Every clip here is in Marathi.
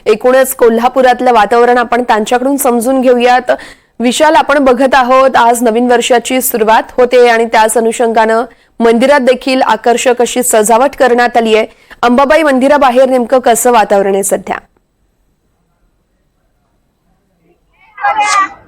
एकूणच कोल्हापुरातलं वातावरण आपण त्यांच्याकडून समजून घेऊयात। विशाल, आपण बघत आहोत आज नवीन वर्षाची सुरुवात होते आणि त्याच अनुषंगाने मंदिरात देखील आकर्षक अशी सजावट करण्यात आली आहे। अंबाबाई मंदिराबाहेर नेमकं कसं वातावरण आहे सध्या?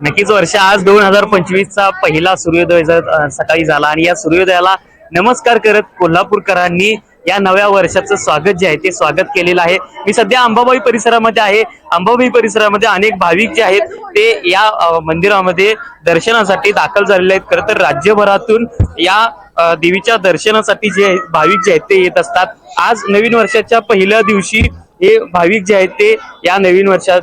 नक्कीच वर्ष आज 2025 चा पहिला सूर्योदय सकाळी झाला आणि या सूर्योदयाला नमस्कार करत कोल्हापूरकरांनी या नव्या वर्षाचं स्वागत जे आहे ते स्वागत केलेलं आहे। मी सध्या अंबाबाई परिसरामध्ये आहे। अंबाबाई परिसरामध्ये अनेक भाविक जे आहेत ते या मंदिरामध्ये दर्शनासाठी दाखल झालेले आहेत। खरं तर राज्यभरातून या देवीच्या दर्शनासाठी जे भाविक जे आहेत ते येत असतात। आज नवीन वर्षाच्या पहिल्या दिवशी हे भाविक जे आहेत ते या नवीन वर्षात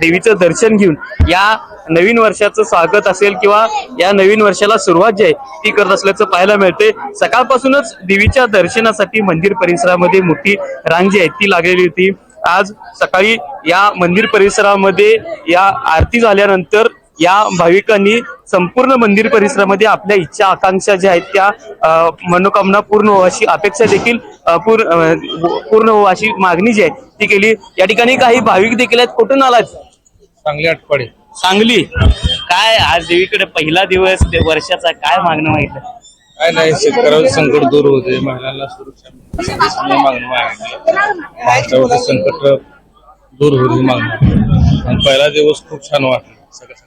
देवीचं दर्शन घेऊन या नवीन वर्षाचं स्वागत असेल किंवा या नवीन वर्षाला सुरुवात जी आहे ती करत असल्याचं पाहायला मिळते। सकाळपासूनच देवीच्या दर्शनासाठी मंदिर परिसरामध्ये मोठी रांग जी आहे ती लागलेली होती। आज सकाळी या मंदिर परिसरामध्ये या आरती झाल्यानंतर या भाविकांनी संपूर्ण मंदिर परिसरामध्ये आपल्या इच्छा आकांक्षा ज्या आहेत त्या मनोकामना पूर्ण हो अशी अपेक्षा देखील पूर्ण हो अशी मागणी जी आहे ती केली। या ठिकाणी काही भाविक देखील आहेत। कुठून आलात? सांगली आटपाडी। सांगली। काय आज देवीकडे पहिला दिवस वर्षाचा, काय मागणं मागितलं? काय नाही, शेतकऱ्याचं संकट दूर होते, महिलांना सुरक्षा मागणं मागितलं, महाराष्ट्रावरचं संकट दूर होते मागणं। आणि पहिला दिवस खूप छान वाटला सगळं।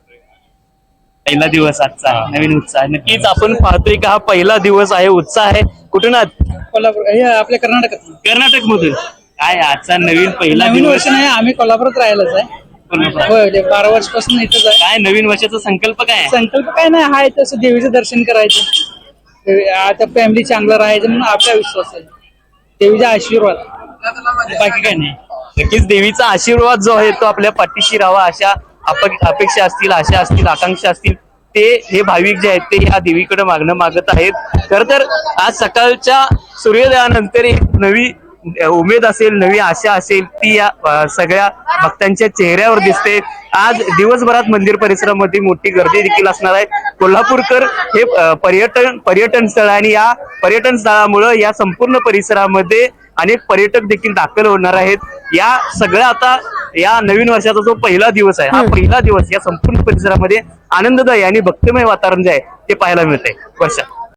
पहिला दिवस आजचा नवीन उत्साह नक्कीच आपण पाहतोय का हा पहिला दिवस आहे, उत्साह आहे। कुठून आहात? कोल्हापूर, आपल्या कर्नाटकात। कर्नाटक मधून। काय आजचा नवीन पहिला नवीन दिवस वर्ष नाही, आम्ही कोल्हापुरात राहिलाच आहे। होय, 12 वर्षापासून इथंच आहे। काय नवीन वर्षाचा संकल्प काय आहे? संकल्प काय नाही, हाय तसं देवीचं दर्शन करायचं, आता फॅमिली चांगलं राहायचं म्हणून आपला विश्वास आहे, देवीचा आशीर्वाद, बाकी काय नाही। नक्कीच देवीचा आशीर्वाद जो आहे तो आपल्या पाठीशी राहावा अशा अपेक्षा असतील, आशा असतील, आकांक्षा असतील, ते हे भाविक जे आहेत ते या देवीकडे मागणं मागत आहेत। खरं तर आज सकाळच्या सूर्योदयानंतर एक नवी उमेद असेल, नवी आशा असेल ती या सगळ्या भक्तांच्या चेहऱ्यावर दिसते। आज दिवसभरात मंदिर परिसरामध्ये मोठी गर्दी देखील असणार आहे। कोल्हापूरकर हे पर्यटन स्थळ आणि या पर्यटन स्थळामुळे या संपूर्ण परिसरामध्ये अनेक पर्यटक देखील दाखल होणार आहेत। या सगळ्या आता या नवीन वर्षाचा जो पहिला दिवस आहे, हा पहिला दिवस या संपूर्ण परिसरामध्ये आनंददायी आणि भक्तिमय वातावरण जे आहे ते पाहायला मिळतंय। वर्षा